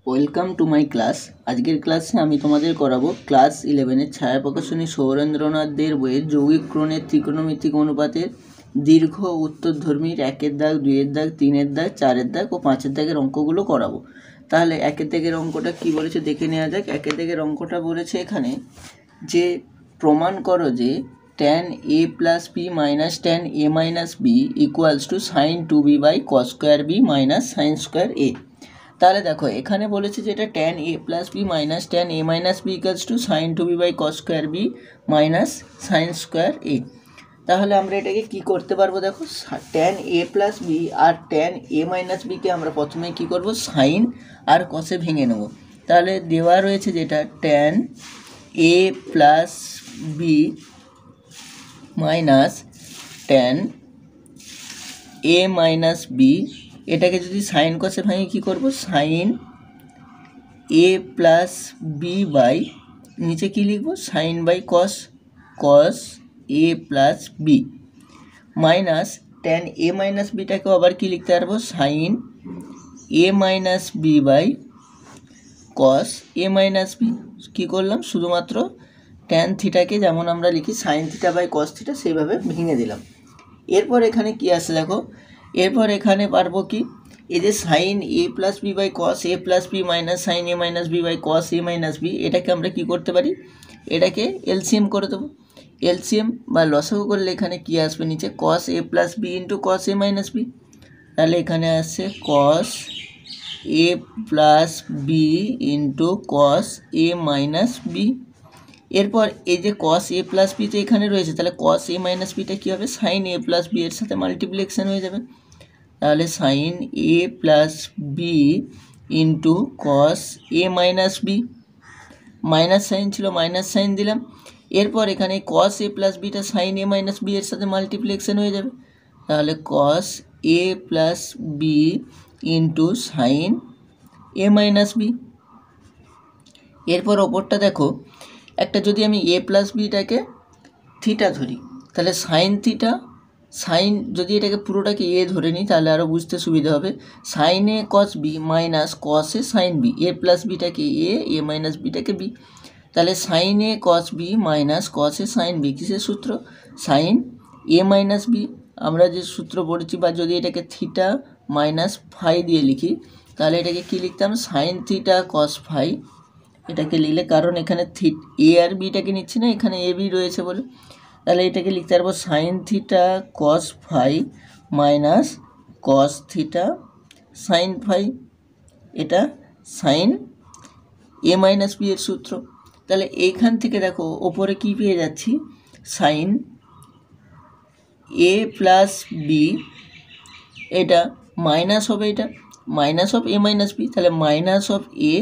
Welcome to my class. আজকের ক্লাসে আমি তোমাদের করাবো ক্লাস 11-এর ছায়া প্রকাশনী সৌরেন্দ্রনাথ দের বইয়ের যৌগিক ক্রণের ত্রিকোণমিতিক অনুপাতের দীর্ঘ উত্তরধর্মীর 1-এর দাগ, 2-এর দাগ, 3-এর দাগ, 4-এর দাগ ও 5-এর দাগের অঙ্কগুলো করাবো। তাহলে 1-এর দাগের অঙ্কটা কি বলেছে দেখে নেওয়া যাক। 1-এর দাগের অঙ্কটা বলেছে এখানে যে প্রমাণ করো যে tan a plus b minus tan a minus b equals to sin 2b by cos square b minus sin square a। তাহলে দেখো এখানে বলেছে যে এটা tan a plus b minus tan a minus b equals to sin 2b by cos square b minus sin square a। তাহলে আমরা এটাকে কি করতে পারবো, দেখো tan a plus b R tan a minus b কে আমরা প্রথমে কি করব, sin আর cos-এ ভেঙে নেব। তাহলে দেওয়া রয়েছে যেটা tan a plus b minus tan a minus b, এটাকে যদি সাইন কসে ভাঙি কি করব, sine a plus B by নিচে কি লিখব, sine by cos, cos a plus B minus tan a minus বিটাকেও আবার কি লিখতে পারবো, sine a minus B by cos a minus B. কী করলাম, শুধুমাত্র ট্যান থিটাকে যেমন আমরা লিখি sine theta by cos theta সেইভাবে ভেঙে দিলাম। এরপর এখানে কি আছে দেখো, এরপর এখানে পারবো কি, এই যে sine A plus B by cos A plus B minus sine A minus B by cos A minus B, এটাকে আমরা কি করতে পারি, এটাকে এলসিএম করে দেবো। এলসিএম বা লসাগু করলে এখানে কি আসবে, নিচে কস A plus B into cos A minus B. তাহলে এখানে আসছে কস A plus B into cos A minus B. এরপর এই যে কস এ প্লাস বি তো এখানে রয়েছে, তাহলে কস এ মাইনাস বিটা কী হবে, সাইন এ প্লাস বি এর সাথে মাল্টিপ্লিকেশন হয়ে যাবে। তাহলে sign A plus B into cos A minus B, minus sign ছিল মাইনাস সাইন দিলাম। এরপর এখানে কস A plus beta sign A minus B এর সাথে মাল্টিপ্লিকেশন হয়ে যাবে। তাহলে কস A plus B into sign A minus B. এরপর ওপরটা দেখো, একটা যদি আমি এ প্লাস বিটাকে থিটা ধরি, তাহলে সাইন থিটা, সাইন যদি এটাকে পুরোটাকে এ ধরে নিই তাহলে আরও বুঝতে সুবিধা হবে, sign A cos B minus cos A sine B, A plus বিটাকে A minus বিটাকে B. তাহলে sign A cos B minus cos A sine B, কিসের সূত্র, সাইন এ মাইনাস বি। আমরা যে সূত্র পড়েছি, বা যদি এটাকে থিটা মাইনাস ফাই দিয়ে লিখি তাহলে এটাকে কি লিখতাম, সাইন থিটা কস ফাই, এটাকে লিখলে, কারণ এখানে এ আর বিটাকে নিচ্ছি না, এখানে এ বি রয়েছে বলে, তাহলে এটাকে লিখতে পারবো sine theta cos phi minus cos theta sine phi, এটা সাইন এ মাইনাস বি এর সূত্র। তাহলে এইখান থেকে দেখো ওপরে কি পেয়ে যাচ্ছি, সাইন এ প্লাস বি, এটা মাইনাস হবে, এটা minus of A minus B, তাহলে মাইনাস অফ এ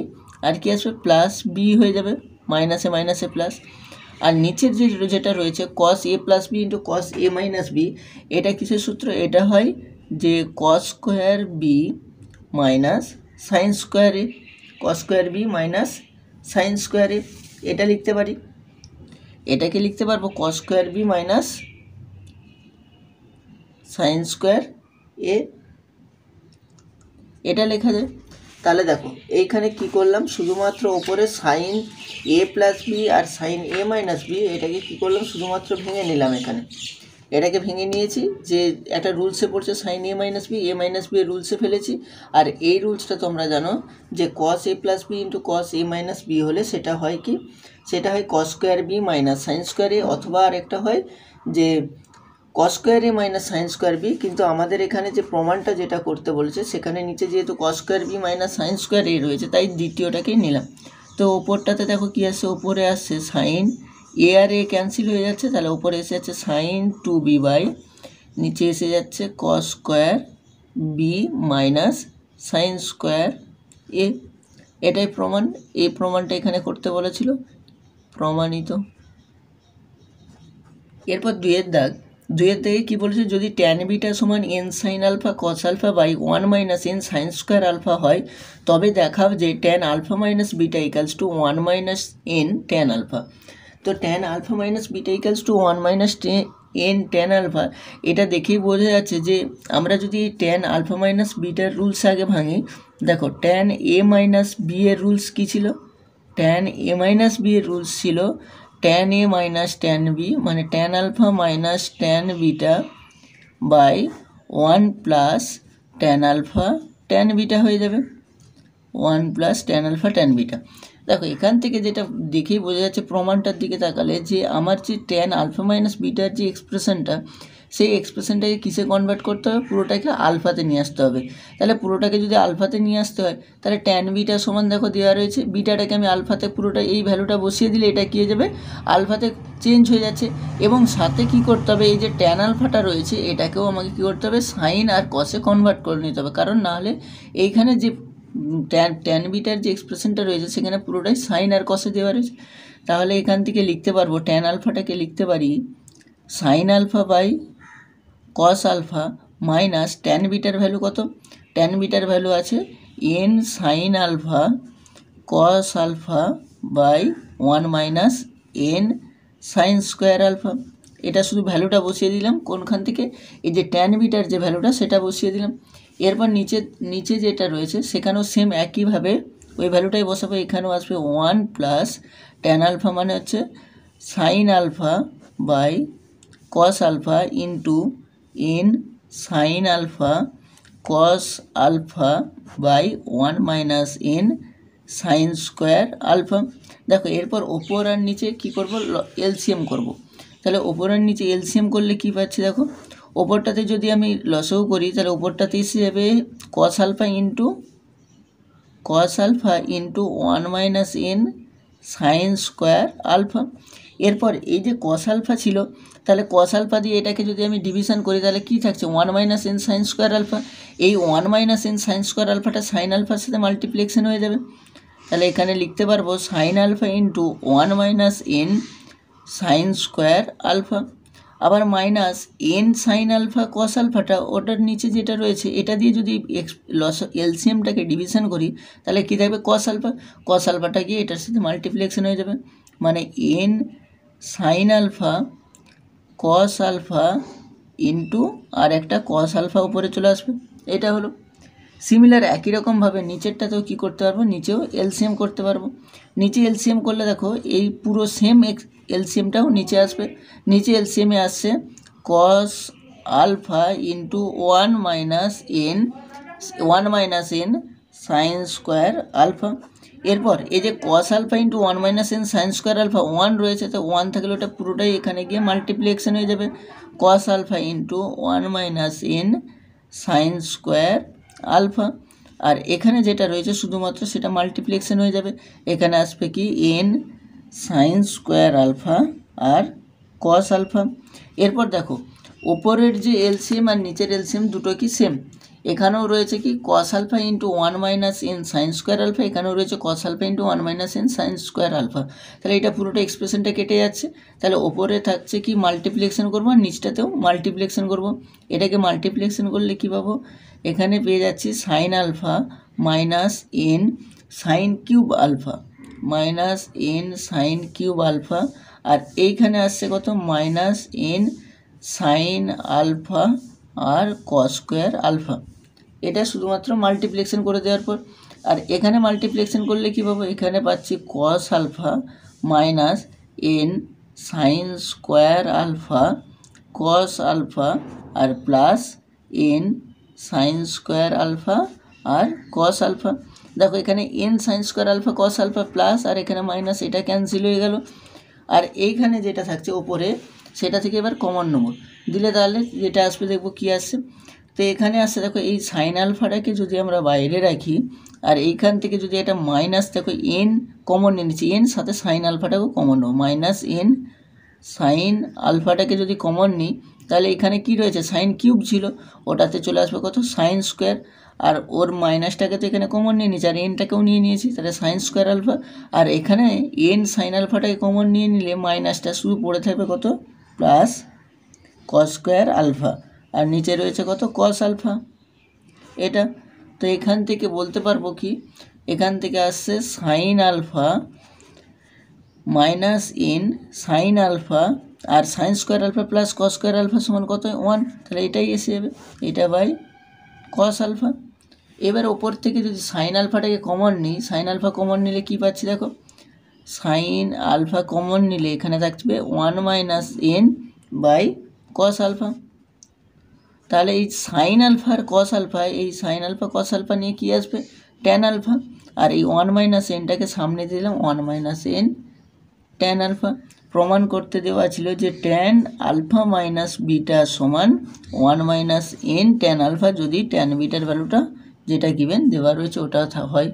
আর কি আসবে, প্লাস বি হয়ে যাবে, মাইনাসে মাইনাসে প্লাস। আর নিচের যেটা রয়েছে cos A plus B into cos A minus B, এটা কিসের সূত্র, এটা হয় যে cos square B minus sine square A, cos square B minus sine square A, এটা লিখতে পারি। এটাকে লিখতে পারবো cos square B minus sine square A, এটা লেখা যায়। তাহলে দেখো এইখানে কি করলাম, শুধুমাত্র ওপরে sign A plus B R sign A minus B, এটাকে কি করলাম, শুধুমাত্র ভেঙে নিলাম। এখানে এটাকে ভেঙে নিয়েছি, যে একটা রুলসে পড়ছে সাইন এ মাইনাস বি এর রুলসে ফেলেছি। আর এই রুলসটা তোমরা জানো যে cos A plus B into cos A minus B হলে সেটা হয় কি, সেটা হয় cos square B minus sine square A, অথবা আর একটা হয় যে cos square A minus sine square B. কিন্তু আমাদের এখানে যে প্রমাণটা যেটা করতে বলেছে, সেখানে নিচে যেহেতু cos square B minus sine square A রয়েছে, তাই দ্বিতীয়টাকেই নিলাম। তো ওপরটাতে দেখো কি আসছে, ওপরে আসছে সাইন এ আর এ ক্যান্সেল হয়ে যাচ্ছে, তাহলে ওপরে এসে যাচ্ছে সাইন 2b বাই, নিচে এসে যাচ্ছে cos square B minus sine square A. এটাই প্রমাণ, এই প্রমাণটা এখানে করতে বলেছিল, প্রমাণিত। এরপর দুইয়ের দাগে কী বলেছে, যদি ট্যান বিটা সমান N sine alpha cos alpha by 1 minus N sine square alpha হয়, তবে দেখাও যে tan alpha minus beta equals to 1 minus N tan alpha. তো tan alpha minus beta equals to 1 minus N tan alpha, এটা দেখেই বোঝা যাচ্ছে যে আমরা যদি ট্যান আলফা মাইনাস বিটার রুলস আগে ভাঙি, দেখো ট্যান এ মাইনাস বি এর রুলস কী ছিল? ট্যান এ মাইনাস বি এর রুলস ছিল tan A minus tan B, মানে tan alpha minus tan beta by 1 plus tan alpha tan beta হয়ে যাবে, 1 plus tan alpha tan beta. দেখো এখান থেকে যেটা দেখেই বোঝা যাচ্ছে প্রমাণটার দিকে তাকালে যে আমার যে ট্যান আলফা মাইনাস বিটার যে এক্সপ্রেশনটা, সেই এক্সপ্রেশনটাকে কিসে কনভার্ট করতে হবে? পুরোটাকে আলফাতে নিয়ে আসতে হবে। তাহলে পুরোটাকে যদি আলফাতে নিয়ে আসতে হয় তাহলে ট্যান বিটা সমান দেখো দেওয়া রয়েছে, বিটাটাকে আমি আলফাতে পুরোটা এই ভ্যালুটা বসিয়ে দিলে এটা কী হয়ে যাবে? আলফাতে চেঞ্জ হয়ে যাচ্ছে। এবং সাথে কি করতে হবে? এই যে ট্যান আলফাটা রয়েছে এটাকেও আমাকে কী করতে হবে? সাইন আর কসে কনভার্ট করে নিতে হবে, কারণ নাহলে এইখানে যে ট্যান বিটার যে এক্সপ্রেশনটা রয়েছে সেখানে পুরোটাই সাইন আর কসে দেওয়া রয়েছে। তাহলে এখান থেকে লিখতে পারবো ট্যান আলফাটাকে লিখতে পারি sine alpha by cos alpha minus tan বিটার ভ্যালু কত? ট্যান বিটার ভ্যালু আছে n sine alpha cos alpha by 1 minus N sine square alpha. এটা শুধু ভ্যালুটা বসিয়ে দিলাম কোনখান থেকে? এই যে ট্যান বিটার যে ভ্যালুটা সেটা বসিয়ে দিলাম। এরপর নিচে যেটা রয়েছে সেখানেও সেম একইভাবে ওই ভ্যালুটাই বসাবো, এখানেও আসবে 1 প্লাস ট্যান আলফা মানে হচ্ছে sine alpha by cos alpha into n sine alpha cos alpha by 1 minus N sine square alpha. দেখো এরপর ওপর আর নিচে কী করবো? এলসিএম করব। তাহলে ওপর আর নিচে এলসিএম করলে কী পাচ্ছি? দেখো ওপরটাতে যদি আমি লসও করি তাহলে ওপরটাতে এসে যাবে cos alpha into 1 minus N sine square alpha. এরপর এই যে কস আলফা ছিল, তাহলে কস আলফা দিয়ে এটাকে যদি আমি ডিভিশন করি তাহলে কী থাকছে? 1 minus N sine square alpha. এই 1 মাইনাস এন সাইন স্কোয়ার আলফাটা সাইন আলফার সাথে মাল্টিপ্লিকেশন হয়ে যাবে। তাহলে এখানে লিখতে পারবো sine alpha into 1 minus N sine square alpha. আবার minus N sine alpha cos আলফাটা ওটার নিচে যেটা রয়েছে এটা দিয়ে যদি এলসিএমটাকে ডিভিশন করি তাহলে কী থাকবে? কস আলফাটা গিয়ে এটার সাথে মাল্টিপ্লিকেশন হয়ে যাবে, মানে N sine alpha cos alpha into আর একটা কস আলফা উপরে চলে আসবে। এটা হলো সিমিলার একই রকমভাবে নিচেরটাতেও কী করতে পারবো? নিচেও এলসিএম করতে পারবো। নিচে এলসিএম করলে দেখো এই পুরো সেম এলসিএমটাও নিচে আসবে। নিচে এলসিএমে আসছে cos alpha into 1 minus N sine square alpha. এরপর এই যে cos alpha into 1 minus N sine square alpha 1 রয়েছে, তো 1 থাকলে ওটা পুরোটাই এখানে গিয়ে মাল্টিপ্লিকেশন হয়ে যাবে, cos alpha into 1 minus N sine square alpha. আর এখানে যেটা রয়েছে শুধুমাত্র সেটা মাল্টিপ্লিকেশন হয়ে যাবে, এখানে আসবে কি এন সাইন স্কোয়ার আলফা আর কস আলফা। এরপর দেখো ওপরের যে এলসিএম আর নিচের এলসিএম দুটো কি সেম, এখানেও রয়েছে কি cos alpha into 1 minus N sine square alpha, এখানেও রয়েছে cos alpha into 1 minus N sine square alpha. তাহলে এটা পুরোটা এক্সপ্রেশনটা কেটে যাচ্ছে, তাহলে ওপরে থাকছে কি মাল্টিপ্লিকেশন করবো আর নিচটাতেও মাল্টিপ্লিকেশন করবো। এটাকে মাল্টিপ্লিকেশন করলে কী পাবো? এখানে পেয়ে যাচ্ছি sine alpha minus N sine cube alpha minus N sine cube alpha, আর এইখানে আসছে কত? মাইনাস এন সাইন আলফা আর কস স্কোয়ার আলফা। এটা শুধুমাত্র মাল্টিপ্লিকেশন করে দেওয়ার পর। আর এখানে মাল্টিপ্লিকেশন করলে কী পাবো? এখানে পাচ্ছি cos alpha minus N sine square alpha cos alpha আর plus N sine square alpha আর কস আলফা। দেখো এখানে N sine square alpha cos alpha plus আর এখানে মাইনাস, এটা ক্যান্সেল হয়ে গেল। আর এইখানে যেটা থাকছে ওপরে সেটা থেকে এবার কমন নেব, দিলে তাহলে যেটা আসবে দেখবো কী আসছে। তো এখানে আসছে দেখো এই সাইন আলফাটাকে যদি আমরা বাইরে রাখি আর এইখান থেকে যদি এটা মাইনাস, দেখো এন কমন নিয়ে নিচ্ছি, এন সাথে সাইন আলফাটাকেও কমন নেব, মাইনাস এন সাইন আলফাটাকে যদি কমন নিই তাহলে এখানে কি রয়েছে? সাইন কিউব ছিল, ওটাতে চলে আসবে কত? Sine square. আর ওর মাইনাসটাকে তো এখানে কমন নিয়ে নিয়েছি আর এনটাকেও নিয়ে নিয়েছি, তাহলে সাইন স্কোয়ার আলফা। আর এখানে এন সাইন আলফাটাকে কমন নিয়ে নিলে মাইনাসটা শুধু পড়ে থাকবে কত? প্লাস কস স্কোয়ার আলফা, আর নিচে রয়েছে কত? Cos alpha. এটা তো এখান থেকে বলতে পারবো কি, এখান থেকে আসছে sine alpha minus N sine alpha আর sine square alpha plus cos square alpha সমান কত? 1। তাহলে এটাই এসে যাবে, এটা বাই কস আলফা। এবার ওপর থেকে যদি সাইন আলফাটাকে কমন নিই, সাইন আলফা কমন নিলে কী পাচ্ছি দেখো, সাইন আলফা কমন নিলে এখানে থাকবে 1 - n বাই কস আলফা। তাহলে এই সাইন আলফা আর কস আলফা, এই সাইন আলফা কস আলফা নিয়ে কী আসবে, ট্যান আলফা। আর এই 1 - nটাকে সামনে দিলাম, 1 - n ট্যান আলফা। প্রমাণ করতে দেওয়া ছিল যে ট্যান আলফা মাইনাস বিটা সমান 1 - n ট্যান আলফা, যদি ট্যান বিটার ভ্যালুটা যেটা গিভেন দেওয়া রয়েছে ওটা হয়।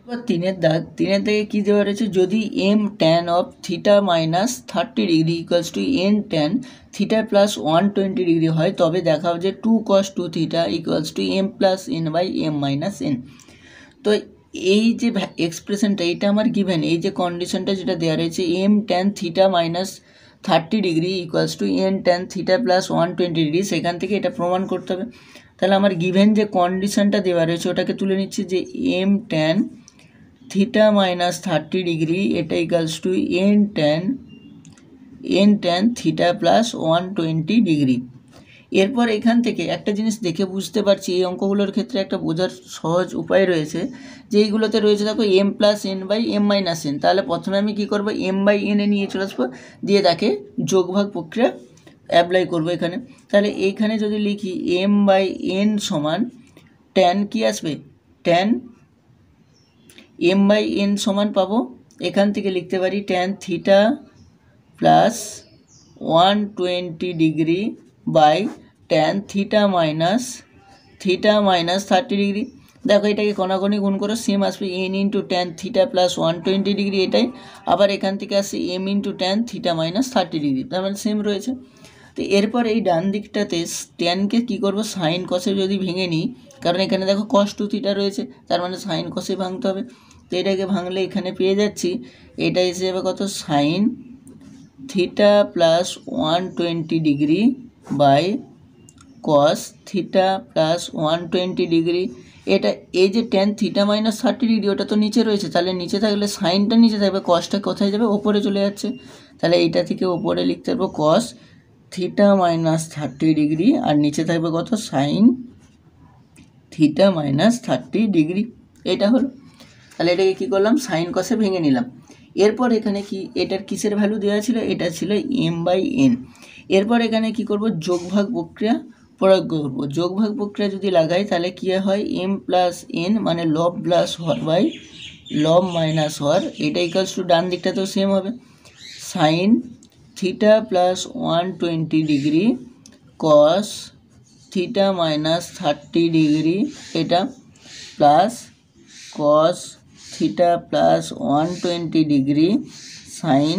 এবার 3-এর দাগ, 3-এর দাগে কী দেওয়া রয়েছে, যদি m tan of theta minus 30 degree equals to n tan theta plus 120 degree হয়, তবে দেখাও যে 2 cos 2 theta equals to m plus n by m minus n। তো এই যে এক্সপ্রেশনটা, এটা আমার গিভেন, এই যে কন্ডিশনটা যেটা দেওয়া রয়েছে m tan theta minus 30 degree equals to n tan theta plus 120 degree, সেখান থেকে এটা প্রমাণ করতে হবে। তাহলে আমার গিভেন যে কন্ডিশনটা দেওয়া রয়েছে ওটাকে তুলে নিচ্ছি, যে m tan theta minus 30 degree এটা equals to n tan theta plus 120 degree. এরপর এখান থেকে একটা জিনিস দেখে বুঝতে পারছি, এই অঙ্কগুলোর ক্ষেত্রে একটা বোঝার সহজ উপায় রয়েছে, যে এইগুলোতে রয়েছে দেখো m plus n by m minus n। তাহলে প্রথমে আমি কী করবো, m বাই n এ নিয়ে চলে আসবো, দিয়ে তাকে যোগভাগ প্রক্রিয়া অ্যাপ্লাই করবো এখানে। তাহলে এইখানে যদি লিখি m বাই n সমান ট্যান কী আসবে, ট্যান m বাই n সমান পাবো, এখান থেকে লিখতে পারি tan theta plus 120 degree by tan theta minus 30 degree. দেখো এটাকে কোনাকুনি গুণ করো, সেম আসবে n into tan theta plus 120 degree এটাই, আবার এখান থেকে আসছে m into tan theta minus 30 degree, তার মানে সেম রয়েছে। তো এরপর এই ডান দিকটাতে ট্যানকে কী করবো, সাইন কসে যদি ভেঙে নিই, কারণ এখানে দেখো cos 2 থিটা রয়েছে, তার মানে সাইন কসে ভাঙতে হবে। তো এটাকে ভাঙলে এখানে পেয়ে যাচ্ছি, এটা এসে যাবে কত, sine theta plus 120 degree by cos theta plus 120 degree. এটা এই যে ট্যান থিটা মাইনাস 30 ডিগ্রি ওটা তো নিচে রয়েছে, তাহলে নিচে থাকলে সাইনটা নিচে থাকবে, কসটা কোথায় যাবে, ওপরে চলে যাচ্ছে। তাহলে এইটা থেকে ওপরে লিখতে পারবো কস থিটা মাইনাস 30 ডিগ্রি, আর নিচে থাকবে কত, সাইন থিটা মাইনাস 30 ডিগ্রি। এটা হলো, তাহলে এটাকে কী করলাম, সাইন কসে ভেঙে নিলাম। এরপর এখানে কি, এটার কিসের ভ্যালু দেওয়া ছিল, এটা ছিল m বাই n। এরপর এখানে কি করব, যোগভাগ প্রক্রিয়া প্রয়োগ করব। যোগভাগ প্রক্রিয়া যদি লাগাই তাহলে কী হয়, m প্লাস n মানে লব প্লাস হর বাই লব মাইনাস হর, এটা ইকুয়ালস টু ডান দিকটাতেও সেম হবে, sine theta plus 120 degree cos theta minus 30 degree এটা plus cos theta plus 120 degree sine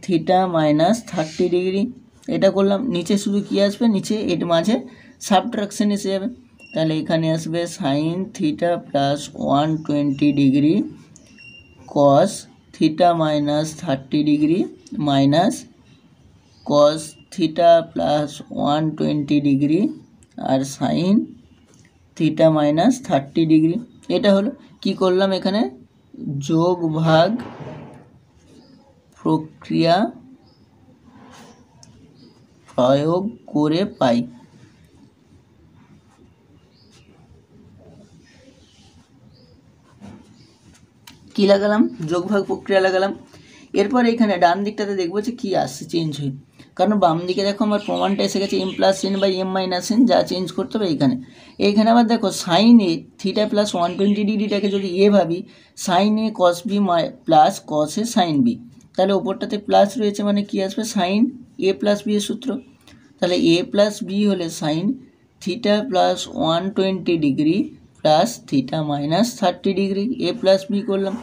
theta minus 30 degree. এটা করলাম, নিচে শুধু কী আসবে, নিচে এর মাঝে সাবট্রাকশন এসে যাবে। তাহলে এখানে আসবে sine theta plus 120 degree cos theta minus 30 degree minus cos theta plus 120 degree আর সাইন থিটা মাইনাস 30 ডিগ্রি। এটা হলো, কি করলাম এখানে, যোগ ভাগ প্রক্রিয়া প্রয়োগ করে পাই। কি লাগালাম, যোগভাগ প্রক্রিয়া লাগালাম। এরপর এখানে ডান দিকটাতে দেখবো যে কী আসছে চেঞ্জ হয়ে, কারণ বাম দিকে দেখো আমার প্রমাণটা এসে গেছে m plus n by m minus n, যা চেঞ্জ করতে হবে এইখানে আবার দেখো সাইন এ থিটা প্লাস 120 ডিগ্রিটাকে যদি এ ভাবি, sine A cos B plus cos A sine B, তাহলে ওপরটাতে প্লাস রয়েছে মানে কি আসবে, সাইন এ প্লাস বি এর সূত্র। তাহলে এ প্লাস বি হলে sine theta plus 120 degree plus theta minus 30 degree, A plus B করলাম।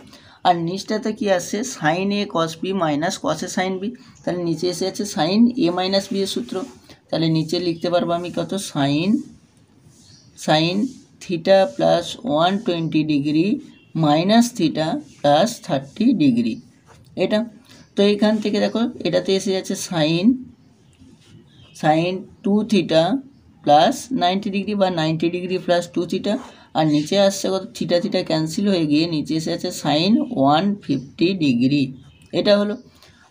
আর নিচটাতে কি আসছে, sine A cos B minus cos A sine B, তাহলে নিচে এসে আছে সাইন এ মাইনাস বি এর সূত্র। তাহলে নিচে লিখতে পারবো আমি কত, sine theta plus 120 degree minus theta plus 30 degree এটা। তো এইখান থেকে দেখো এটাতে এসে যাচ্ছে সাইন 2 থিটা প্লাস 90 ডিগ্রি বা 90 ডিগ্রি প্লাস 2 থিটা, আর নিচে আসছে কত, থিটা থিটা ক্যান্সেল হয়ে গিয়ে নিচে এসে আছে সাইন 150 ডিগ্রি। এটা হলো।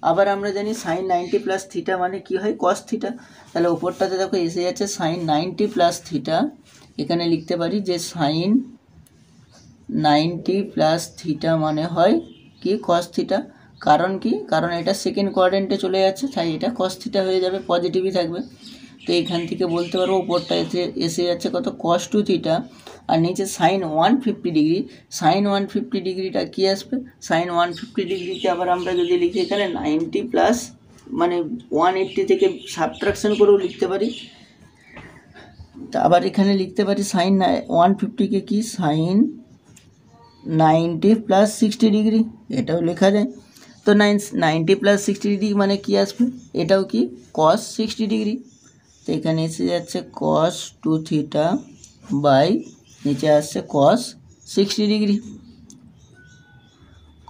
আবার আমরা জানি সাইন 90 প্লাস থিটা মানে কি হয় কস থিটা, তাহলে উপরটাতে দেখো এসে যাচ্ছে সাইন 90 প্লাস থিটা, এখানে লিখতে পারি যে সাইন 90 প্লাস থিটা মানে হয় কি কস থিটা। কারণ কি, কারণ এটা সেকেন্ড কোয়াড্রেন্টে চলে যাচ্ছে, তাই এটা কস থিটা হয়ে যাবে, পজিটিভই থাকবে। তো এখান থেকে বলতে পারবো উপরটা এসে যাচ্ছে কত কস 2 থিটা, আর নিচে সাইন 150 ডিগ্রি। সাইন 150 ডিগ্রিটা কী আসবে, সাইন 150 ডিগ্রিকে আবার আমরা যদি লিখি এখানে 90 প্লাস মানে 180 থেকে সাবট্রাকশন করেও লিখতে পারি। তা আবার এখানে লিখতে পারি সাইন 150কে কি সাইন 90 প্লাস 60 ডিগ্রি, এটাও লেখা যায়। তো 90 প্লাস 60 ডিগ্রি মানে কি আসবে, এটাও কি কস 60 ডিগ্রি। তো এখানে এসে যাচ্ছে কস 2 থিটা বাই নিচে আসছে কস 60 ডিগ্রি,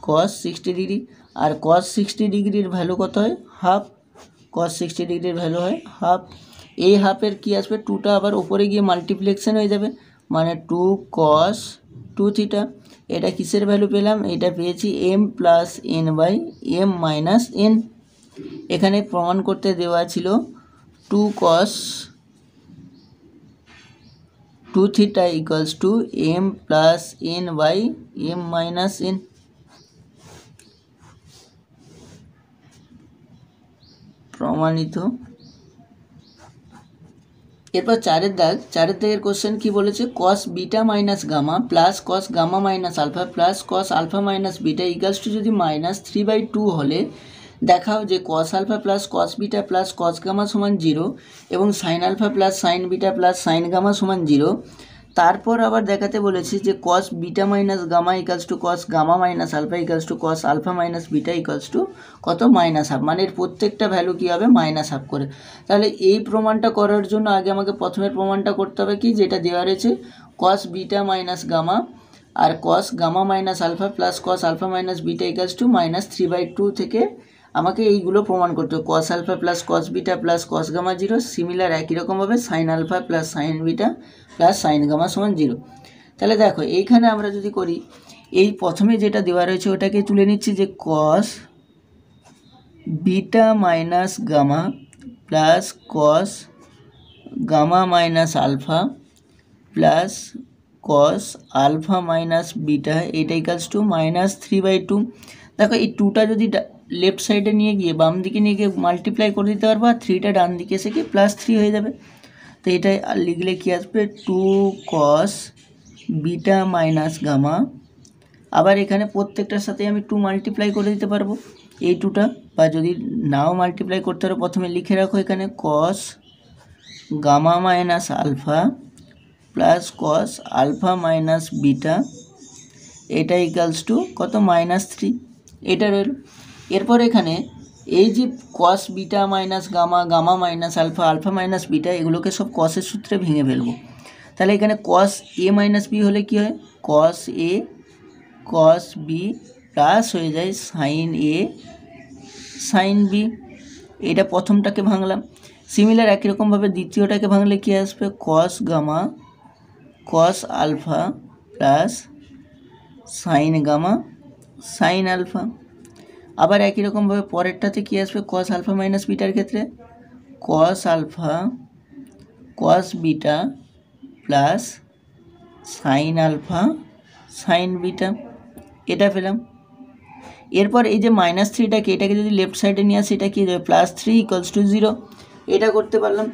কস 60 ডিগ্রি। আর কস 60 ডিগ্রির ভ্যালু কত হয় হাফ, কস 60 ডিগ্রির ভ্যালু হয় হাফ। এই হাফের কি আসবে, টুটা আবার উপরে গিয়ে মাল্টিপ্লিকেশন হয়ে যাবে, মানে 2 কস 2 থিটা। এটা কিসের ভ্যালু পেলাম, এটা পেয়েছি m plus n by m minus n. এখানে প্রমাণ করতে দেওয়া ছিল 2 cos 2 theta equals to m plus n by m minus n। প্রমাণিত। এরপর চারের দাগের কোশ্চেন কি বলেছে, cos beta minus gamma plus cos gamma minus alpha plus cos alpha minus beta equals to যদি -3/2 হলে দেখাও যে cos alpha plus cos beta plus cos gamma সমান 0 এবং sin alpha plus sin beta plus sin gamma সমান 0। তারপর আবার দেখাতে বলেছে যে cos beta minus gamma equals to cos gamma minus alpha equals to cos alpha minus beta equals to কত -1/2, মানে এর প্রত্যেকটা ভ্যালু কী হবে -1/2 করে। তাহলে এই প্রমাণটা করার জন্য আগে আমাকে প্রথমে প্রমাণটা করতে হবে কি, যেটা দেওয়া রয়েছে cos বিটা মাইনাস গামা আর cos gamma minus alpha plus cos alpha minus beta equals to -3/2 থেকে আমাকে এইগুলো প্রমাণ করতে হবে। cos alpha plus cos beta plus cos gamma 0, similar একই রকমভাবে sin alpha plus sin beta plus sin gamma সমান 0। তাহলে দেখো এইখানে আমরা যদি করি, এই প্রথমে যেটা দেওয়া রয়েছে ওটাকে তুলে নিচ্ছি যে cos beta minus gamma plus cos gamma minus alpha plus cos alpha minus beta, এটা ইকালস টু -3/2। দেখো এই 2টা যদি লেফট সাইডে নিয়ে গিয়ে বাম দিকে নিয়ে গিয়ে মাল্টিপ্লাই করে দিতে পারবো, আর 3টা ডান দিকে এসে কি +3 হয়ে যাবে। তো এটাই লিখলে কি আসবে 2 cos বিটা মাইনাস গামা, আবার এখানে প্রত্যেকটার সাথে আমি 2 মাল্টিপ্লাই করে দিতে পারবো এই 2টা, বা যদি নাও মাল্টিপ্লাই করতে পারো প্রথমে লিখে রাখো এখানে cos gamma minus alpha plus cos alpha minus beta, এটা ইকালস টু কত -3, এটা রইল। এরপর এখানে এই যে cos beta minus gamma, gamma minus alpha, alpha minus beta, এগুলোকে সব cosের সূত্রে ভেঙে ফেলবো। তাহলে এখানে cos a মাইনাস বি হলে কি হয়, cos a cos b plus হয়ে যায় sin a sin b, এটা প্রথমটাকে ভাঙলাম। সিমিলার একই রকমভাবে দ্বিতীয়টাকে ভাঙলে কি আসবে, cos gamma cos alpha plus sin gamma sin alpha. আবার একই রকমভাবে পরেরটাতে কি আসবে, cos আলফা মাইনাস বিটার ক্ষেত্রে cos alpha cos beta plus sin alpha sin beta, এটা পেলাম। এরপর এই যে -3টাকে এটাকে যদি লেফট সাইডে নিয়ে আসি, এটা কি +3 = 0, এটা করতে পারলাম।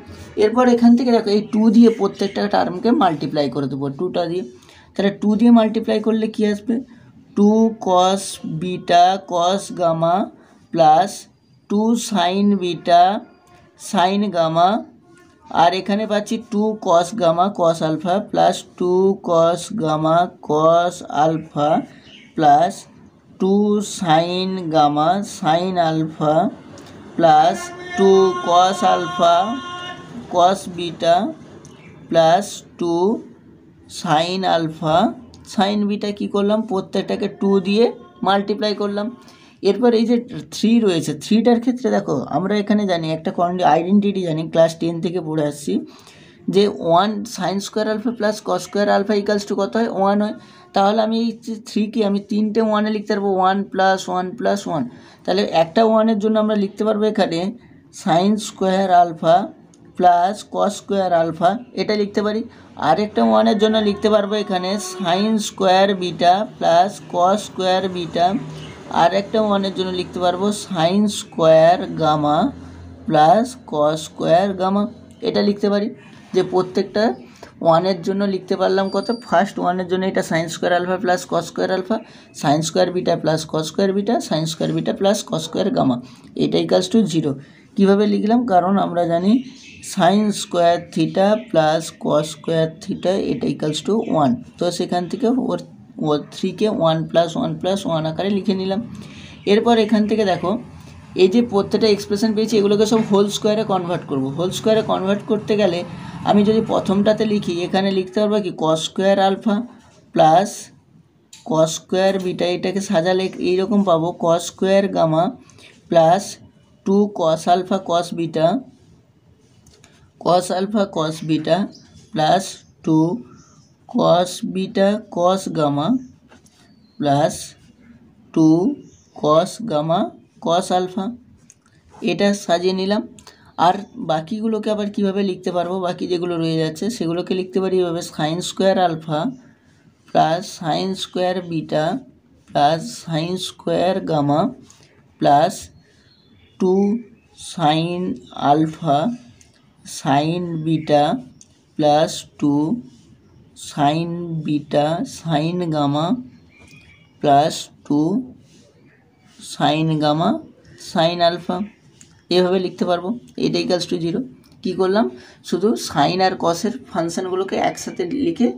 এরপর এখান থেকে দেখো এই 2 দিয়ে প্রত্যেকটা টার্মকে মাল্টিপ্লাই করে দেবো 2টা দিয়ে। তাহলে 2 দিয়ে মাল্টিপ্লাই করলে কি আসবে, 2 cos beta cos gamma plus 2 sin beta sin gamma, আর এখানে পাচ্ছি 2 cos gamma cos alpha plus 2 cos gamma cos alpha plus 2 sin gamma sin alpha plus 2 cos alpha cos beta plus 2 sin alpha sin beta কী করলাম, প্রত্যেকটাকে 2 দিয়ে multiply করলাম। এরপর এই যে 3 রয়েছে, 3টার ক্ষেত্রে দেখো আমরা এখানে জানি একটা আইডেন্টিটি জানি, ক্লাস 10 থেকে পড়ে আসছি যে 1 sine square alpha plus cos square alpha equals to কত হয় 1 হয়। তাহলে আমি এই 3কে আমি 3টে 1-এ লিখতে পারবো 1 + 1 + 1। তাহলে একটা 1-এর জন্য আমরা লিখতে পারবো এখানে sine square alpha plus cos square alpha, এটা লিখতে পারি। আরেকটা 1-এর জন্য লিখতে পারবো এখানে sine square beta plus cos square beta. আরেকটা 1-এর জন্য লিখতে পারবো sine square gamma plus cos square gamma, এটা লিখতে পারি। যে প্রত্যেকটা 1-এর জন্য লিখতে পারলাম কত, ফার্স্ট 1-এর জন্য এটা sine square alpha plus cos square alpha, sine square beta plus cos square beta, sine square beta plus cos square gamma, এটা ইকালস টু 0। কীভাবে লিখলাম, কারণ আমরা জানি sine square theta plus cos square theta এটা ইকালস টু 1। তো সেখান থেকে ওর 3কে 1 + 1 + 1 আকারে লিখে নিলাম। এরপর এখান থেকে দেখো এই যে প্রত্যেকটা এক্সপ্রেশন পেয়েছি এগুলোকে সব হোল স্কোয়ারে কনভার্ট করব। হোল স্কোয়ারে কনভার্ট করতে গেলে আমি যদি প্রথমটাতে লিখি, এখানে লিখতে পারবো কি cos square alpha plus cos square beta, এটাকে সাজালে এইরকম পাবো cos square gamma plus 2 cos alpha cos beta, cos alpha cos beta plus 2 cos beta cos gamma plus 2 cos gamma cos alpha, এটা সাজিয়ে নিলাম। আর বাকিগুলোকে আবার কিভাবে লিখতে পারবো, বাকি যেগুলো রয়ে যাচ্ছে সেগুলোকে লিখতে পারি এভাবে sine square alpha plus sine square beta plus sine square gamma plus 2 sine alpha sine beta plus 2 sine beta sine gamma plus 2 sine gamma sine alpha, এভাবে লিখতে পারবো। এটা ইকালস টু 0। কী করলাম, শুধু সাইন আর কসের ফাংশানগুলোকে একসাথে লিখে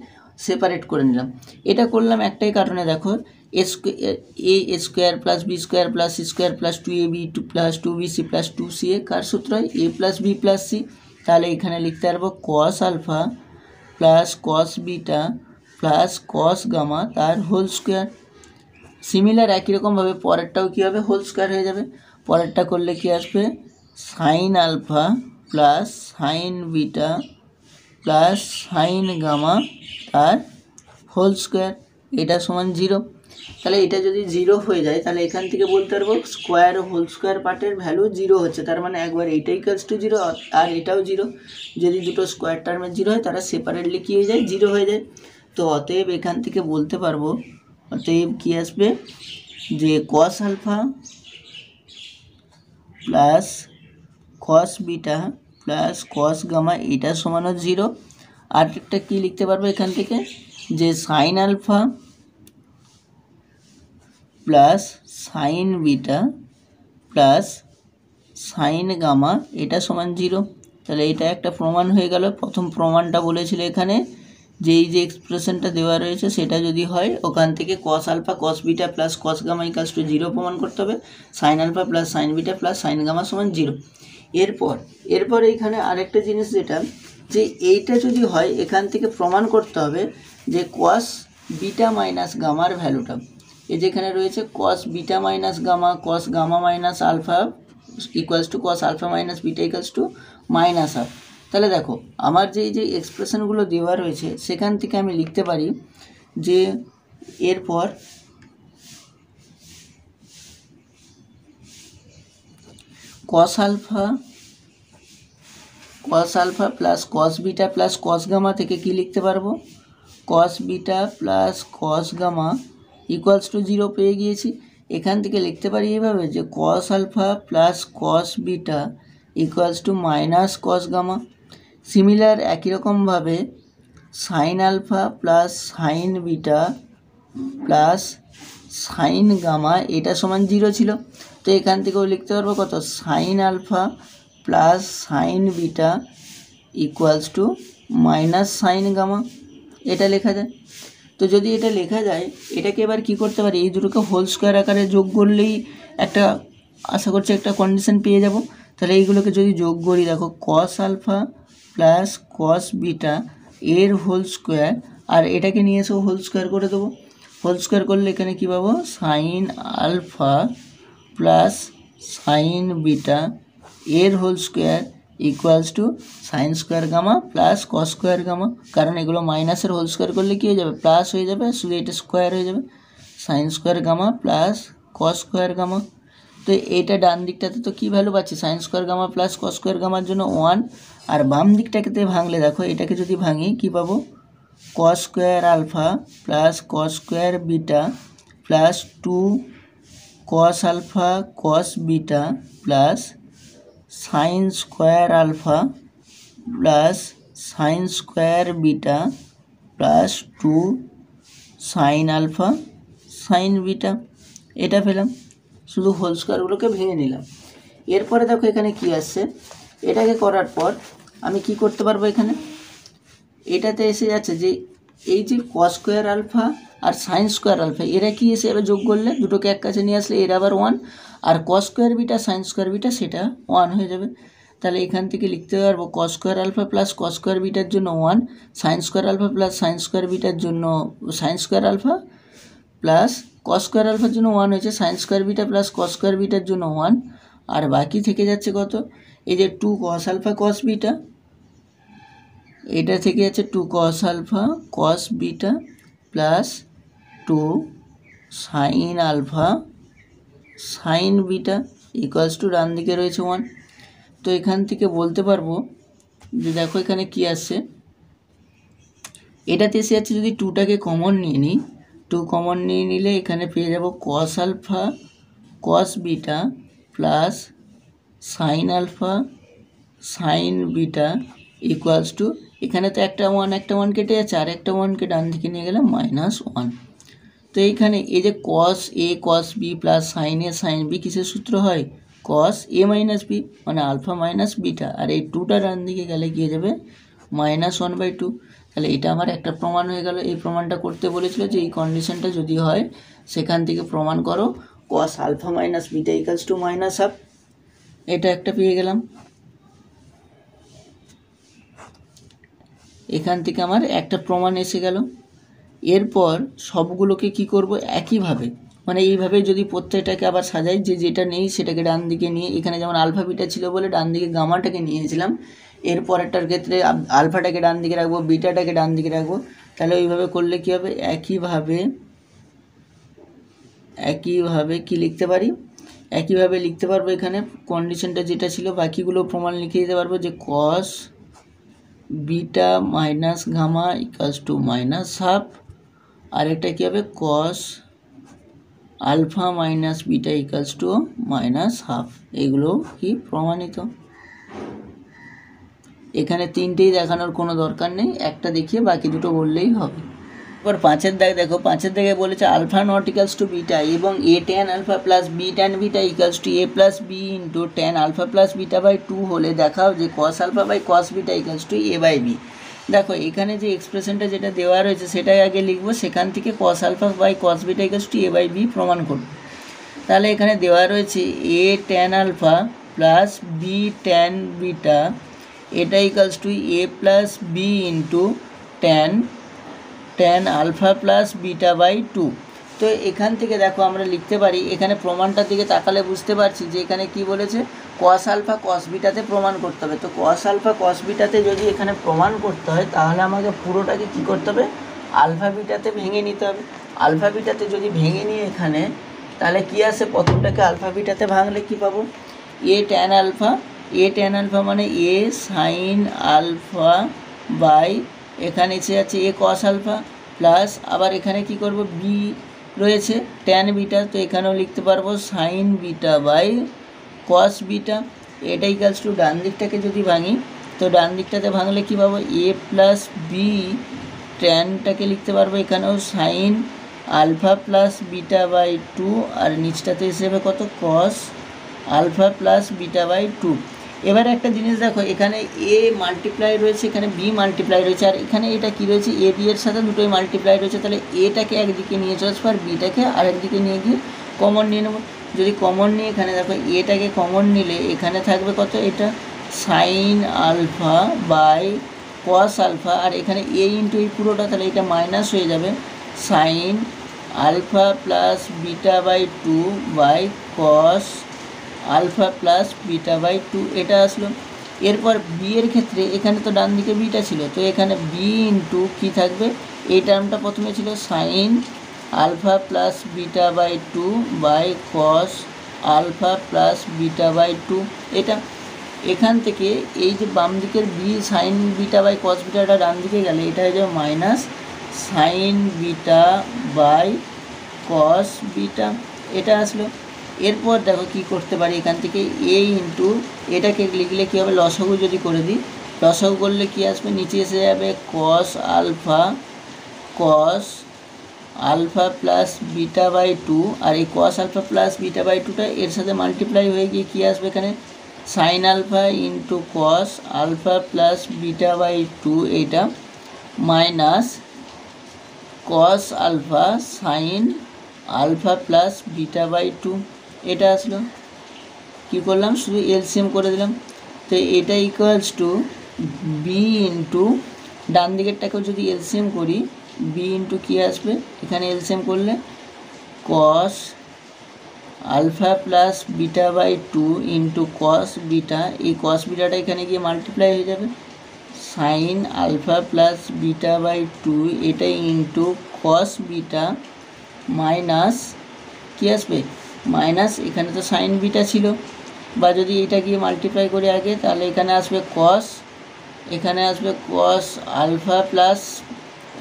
সেপারেট করে নিলাম। এটা করলাম একটাই কারণে, দেখো A square plus B square plus C square plus 2ab plus 2bc plus 2ca কার সূত্র হয় a + b + c। তাহলে এখানে লিখতে পারবো cos alpha plus cos beta plus cos gamma তার হোল স্কোয়ার। সিমিলার একই রকমভাবে পরেরটাও কী হবে, হোল স্কোয়ার হয়ে যাবে। পরেরটা করলে কি আসবে, sine alpha plus sine beta plus sine gamma তার হোল স্কোয়ার, এটা সমান 0। তাহলে এটা যদি 0 হয়ে যায় তাহলে এখান থেকে বলতে পারবো স্কোয়ার হোল স্কোয়ার পার্টের ভ্যালু 0 হচ্ছে, তার মানে একবার এইটা ইকালস টু 0 আর এটাও 0। যদি দুটো স্কোয়ার টার্মের 0 হয় তারা সেপারেটলি কী হয়ে যায়, 0 হয়ে যায়। তো অতএব এখান থেকে বলতে পারবো, অতএব কী আসবে যে cos alpha plus cos beta plus cos gamma এটা সমানও 0। আর একটা কী লিখতে পারবো এখান থেকে, যে sine alpha plus sine beta plus sine gamma এটা সমান 0। তাহলে এটা একটা প্রমাণ হয়ে গেল। প্রথম প্রমাণটা বলেছিল এখানে যে এই যে এক্সপ্রেশনটা দেওয়া রয়েছে সেটা যদি হয় ওখান থেকে cos alpha cos beta plus cos gamma equals to 0 প্রমাণ করতে হবে, sine alpha plus sine beta plus sine gamma সমান 0। এরপর এইখানে আরেকটা জিনিস যেটা, যে এইটা যদি হয় এখান থেকে প্রমাণ করতে হবে যে কস বিটা মাইনাস গামার ভ্যালুটা, এই যেখানে রয়েছে cos beta minus gamma cos gamma minus alpha equals to cos alpha minus beta equals to minus half. তাহলে দেখো আমার যে এক্সপ্রেশনগুলো দেওয়া রয়েছে সেখান থেকে আমি লিখতে পারি যে এরপর cos alpha plus cos beta plus cos gamma থেকে কি লিখতে পারবো, cos beta plus cos gamma equals to 0 পেয়ে গিয়েছি। এখান থেকে লিখতে পারি এইভাবে যে cos alpha plus cos beta equals to minus cos gamma. Similar একই রকমভাবে sine alpha plus sine beta plus sine gamma এটা সমান 0 ছিল। তো এখান থেকেও লিখতে পারবো কত, sine alpha plus sine beta equals to minus sine gamma, এটা লেখা যায়। তো যদি এটা লেখা যায় এটাকে এবার কি করতে পারি, এই দুটোকে হোল স্কোয়ার আকারে যোগ করলেই একটা আশা করছি একটা কন্ডিশন পেয়ে যাব। তাহলে এইগুলোকে যদি যোগ করি, দেখো cos alpha plus cos beta এর হোল স্কোয়ার, আর এটাকে নিয়ে এসেও হোল স্কোয়ার করে দেবো। হোল স্কোয়ার করলে এখানে কী পাবো, sine alpha plus sine beta এর whole square equals to sine square gamma plus cos square gamma, কারণ এগুলো মাইনাসের হোল স্কোয়ার করলে কী হয়ে যাবে, প্লাস হয়ে যাবে, শুধু এটা স্কোয়ার হয়ে যাবে, sine square gamma plus cos square gamma. তো এইটা ডান দিকটাতে তো কী ভ্যালু পাচ্ছি, sine square gamma plus cos square গামার জন্য 1, আর বাম দিকটাকে ভাঙলে দেখো এটাকে যদি ভাঙি কী পাবো, cos square alpha plus cos square beta plus 2 cos alpha cos beta plus sine square alpha plus sine square beta plus 2 sine alpha sine beta, এটা পেলাম। শুধু হোল স্কোয়ারগুলোকে ভেঙে নিলাম। এরপরে দেখো এখানে কি আসছে, এটাকে করার পর আমি কি করতে পারবো, এখানে এটাতে এসে যাচ্ছে যে এই যে কস স্কোয়ার আলফা আর সাইন স্কোয়ার আলফা এরা কি এসে এবার যোগ করলে দুটোকে এক কাছে নিয়ে আসলে এর আবার 1, আর cos square beta sine square beta সেটা 1 হয়ে যাবে। তাহলে এখান থেকে লিখতে পারবো cos square alpha plus cos square বিটার জন্য 1, sine square alpha plus sine square বিটার জন্য sine square alpha plus cos square আলফার জন্য 1 হয়েছে, sine square beta plus cos square বিটার জন্য 1, আর বাকি থেকে যাচ্ছে কত, এই যে 2 কস আলফা কস বিটা, এটা থেকে যাচ্ছে 2 cos alpha cos beta plus 2 sine alpha sine beta equals to ডান দিকে রয়েছে 1। তো এখান থেকে বলতে পারবো যে দেখো এখানে কি আসছে, এটাতে এসে যাচ্ছে যদি 2টাকে কমন নিয়ে নিই, 2 কমন নিয়ে নিলে এখানে পেয়ে যাব cos alpha cos beta plus sine alpha sine beta equals to, এখানে তো একটা 1 কেটে যাচ্ছে, আর একটা 1কে ডান দিকে নিয়ে গেলে -1। তো এইখানে এই যে কস এ কস বি প্লাস সাইন এ সাইন বি কিসের সূত্র হয়, কস এ মাইনাস বি, মানে আলফা মাইনাস বিটা, আর এই 2টা ডান দিকে গেলে গিয়ে যাবে -1/2। তাহলে এটা আমার একটা প্রমাণ হয়ে গেল। এই প্রমাণটা করতে বলেছিল যে এই কন্ডিশনটা যদি হয় সেখান থেকে প্রমাণ করো cos alpha minus beta equals to -1/2, এটা একটা পেয়ে গেলাম। এখান থেকে আমার একটা প্রমাণ এসে গেল। এরপর সবগুলোকে কি করব, একইভাবে মানে এইভাবে যদি প্রত্যেকটাকে আবার সাজাই, যে যেটা নেই সেটাকে ডান দিকে নিয়ে, এখানে যেমন আলফা বিটা ছিল বলে ডান দিকে গামাটাকে নিয়েছিলাম, এরপরেরটার ক্ষেত্রে আলফাটাকে ডান দিকে রাখবো, বিটাটাকে ডান দিকে রাখবো। তাহলে ওইভাবে করলে কী হবে, একইভাবে কি লিখতে পারি, একইভাবে লিখতে পারবো এখানে কন্ডিশনটা যেটা ছিল, বাকিগুলো প্রমাণ লিখে দিতে পারবো যে cos beta minus gamma equals to -1/2, আর এটা কী হবে cos alpha minus beta equals to -1/2। এগুলো কি প্রমাণিত। এখানে তিনটেই দেখানোর কোনো দরকার নেই, একটা দেখিয়ে বাকি দুটো বললেই হবে। এবার 5-এর দাগে দেখো, 5-এর দাগে বলেছে alpha not equals to beta এবং A tan alpha plus B tan beta equals to A plus B into tan alpha plus beta by 2 হলে দেখাও যে cos alpha by cos beta equals to A by B. দেখো এখানে যে এক্সপ্রেশনটা যেটা দেওয়া রয়েছে সেটাই আগে লিখবো, সেখান থেকে cos alpha by cos beta equals to A by B প্রমাণ করব। তাহলে এখানে দেওয়া রয়েছে A tan alpha plus B tan beta, এটা equals to A plus B into tan alpha plus beta by 2। তো এখান থেকে দেখো আমরা লিখতে পারি, এখানে প্রমাণটার দিকে তাকালে বুঝতে পারছি যে এখানে কি বলেছে, কস আলফা কস বিটাতে প্রমাণ করতে হবে। তো কস আলফা কস বিটাতে যদি এখানে প্রমাণ করতে হয় তাহলে আমাকে পুরোটাকে কি করতে হবে, আলফা বিটাতে ভেঙে নিতে হবে। আলফা বিটাতে যদি ভেঙে নিই এখানে, তাহলে কি আসে, প্রথমটাকে আলফা বিটাতে ভাঙলে কি পাবো, এ ট্যান আলফা মানে এ সাইন আলফা বাই, এখানে এসে যাচ্ছে এ কস আলফা প্লাস, আবার এখানে কি করব, বি রয়েছে ট্যান বিটা, তো এখানেও লিখতে পারবো sine beta by cos beta. এটা ইকুয়ালস টু ডান দিকটাকে যদি ভাঙি, তো ডান দিকটাতে ভাঙলে কী পাবো, এ প্লাস বি ট্যানটাকে লিখতে পারবো এখানেও sine alpha plus beta by 2, আর নিচটাতে হিসেবে কত, cos alpha plus beta by 2। এবার একটা জিনিস দেখো, এখানে এ মাল্টিপ্লাই রয়েছে, এখানে বি মাল্টিপ্লাই রয়েছে, আর এখানে এটা কি রয়েছে, এ বি এর সাথে দুটোই মাল্টিপ্লাই রয়েছে। তাহলে এটাকে একদিকে নিয়ে চলে আসবো আর বিটাকে আরেকদিকে নিয়ে গিয়ে কমন নিয়ে নেবো। যদি কমন নিয়ে এখানে দেখো এটাকে কমন নিলে এখানে থাকবে কত, এটা sine alpha by cos alpha, আর এখানে এ ইন্টু এই পুরোটা, তাহলে এটা মাইনাস হয়ে যাবে sine alpha plus beta by 2 by cos alpha plus beta by 2, এটা আসলো। এরপর বি এর ক্ষেত্রে এখানে তো ডান দিকে বিটা ছিল, তো এখানে বি ইন্টু কী থাকবে, এই টার্মটা প্রথমে ছিল sine alpha plus beta by two by cos alpha plus beta by two. এটা এখান থেকে এই যে বাম দিকের B sine beta by cos বিটাটা ডান দিকে গেলে এটা হয়ে যাবে minus sine beta by cos beta, এটা আসলো। এরপর দেখো কি করতে পারি, এখান থেকে এ ইন্টু এটাকে লিখলে কী হবে, লসাগু যদি করে দিই, লসাগু করলে কি আসবে, নিচে এসে যাবে cos alpha plus beta by two, আর এই cos alpha plus beta by টুটা এর সাথে মাল্টিপ্লাই হয়ে গিয়ে কী আসবে এখানে, sine alpha into cos alpha plus beta by two, এইটা minus cos alpha sine alpha plus beta by two, এটা আসলো। কী করলাম, শুধু এলসিএম করে দিলাম, তো এটা ইকুয়ালস টু বি ইন্টু ডান দিকেরটাকেও যদি এলসিএম করি, বি ইন্টু কী আসবে, এখানে এলসিএম করলে cos alpha plus beta by two into cos beta, এই কস বিটাটা এখানে গিয়ে মাল্টিপ্লাই হয়ে যাবে, sine alpha plus beta by two, এটা ইন্টু কস বিটা মাইনাস কী আসবে, মাইনাস এখানে তো সাইন বিটা ছিল, বা যদি এটা গিয়ে মাল্টিপ্লাই করে আগে, তাহলে এখানে আসবে কস, এখানে আসবে কস আলফা প্লাস,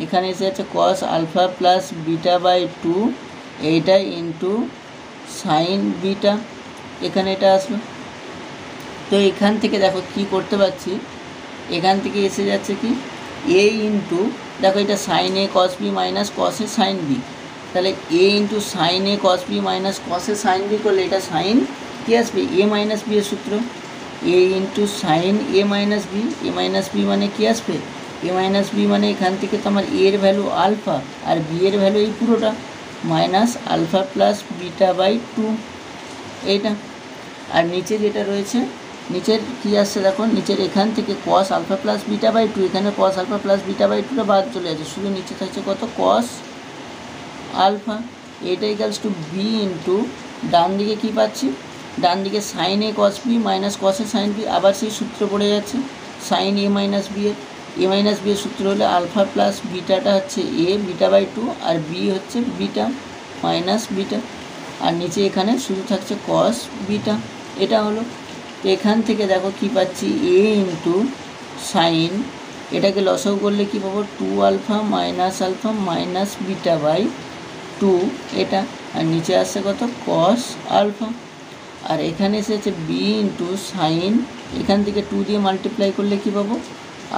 এখানে এসে যাচ্ছে cos alpha plus beta by two, এইটা ইন্টু সাইন বিটা, এখানে এটা আসলো। তো এখান থেকে দেখো কি করতে পারছি, এখান থেকে এসে যাচ্ছে কি এ ইন্টু, দেখো এটা sine A cos B minus cos A sine B, তাহলে এ into sign A cos B minus cos A sine B করলে এটা সাইন কী আসবে, এ মাইনাস বি এর সূত্র, এ into sign A minus B, A minus B মানে কী আসবে, এ মাইনাস বি মানে এখান থেকে তো আমার এর ভ্যালু আলফা আর বি এর ভ্যালু এই পুরোটা, minus alpha plus beta by two, এইটা। আর নিচে যেটা রয়েছে, নিচের কী আসছে দেখো, নিচের এখান থেকে cos alpha plus beta by two, এখানে cos alpha plus beta by টুটা বাদ চলে যাচ্ছে, শুধু নিচে থাকছে কত, কস আলফা, এটা ইকালস টু বি ইন্টু ডান দিকে কী পাচ্ছি, ডান দিকে sine A cos B minus cos A sine B, আবার সেই সূত্র পড়ে যাচ্ছে, সাইন এ মাইনাস বি এর, এ মাইনাস বি এর সূত্র হলে আলফা প্লাস বিটাটা হচ্ছে এ বিটা বাই টু, আর বি হচ্ছে বিটা মাইনাস বিটা, আর নিচে এখানে শুধু থাকছে কস বিটা, এটা হলো। তো এখান থেকে দেখো কি পাচ্ছি, এ ইন্টু সাইন, এটাকে লসাগু করলে কী পাবো, two alpha minus beta by two, এটা, আর নিচে আসছে কত, কস আলফা, আর এখানে এসেছে বি ইন্টু সাইন, এখান থেকে টু দিয়ে মাল্টিপ্লাই করলে কী পাবো,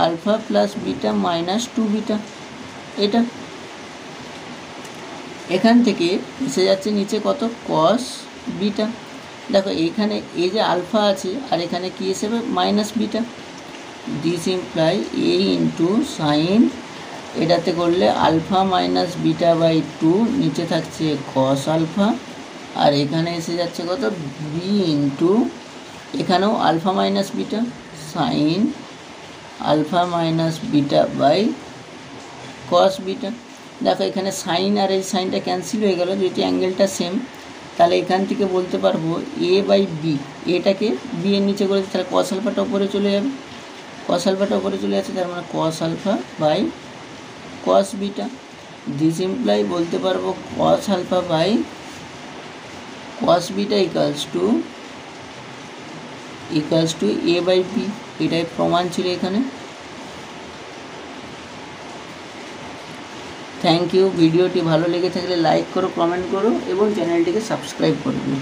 alpha plus beta minus two beta, এটা। এখান থেকে এসে যাচ্ছে নিচে কত, কস বিটা, দেখো এইখানে এই যে আলফা আছে আর এখানে কী হিসেবে minus beta, this imply A into sine, এটাতে করলে alpha minus beta by two, নিচে থাকছে কস আলফা, আর এখানে এসে যাচ্ছে কত, বি ইন্টু এখানেও alpha minus beta, sine alpha minus beta by cos beta. দেখো এখানে সাইন আর এই সাইনটা ক্যান্সেল হয়ে গেল, যেটি অ্যাঙ্গেলটা সেম, তাহলে এখান থেকে বলতে পারবো এ বাই বি, এটাকে বি এর নিচে করে, তাহলে কস আলফাটা উপরে চলে যাবে, কস আলফাটা উপরে চলে যাচ্ছে, তার মানে cos alpha by cos beta, this imply বলতে পারবো cos alpha by cos beta equals to A by B, এটাই প্রমাণ ছিল এখানে। Thank you. ভিডিওটি ভালো লেগে থাকলে লাইক করো, কমেন্ট করো এবং চ্যানেলটিকে সাবস্ক্রাইব করে দিও।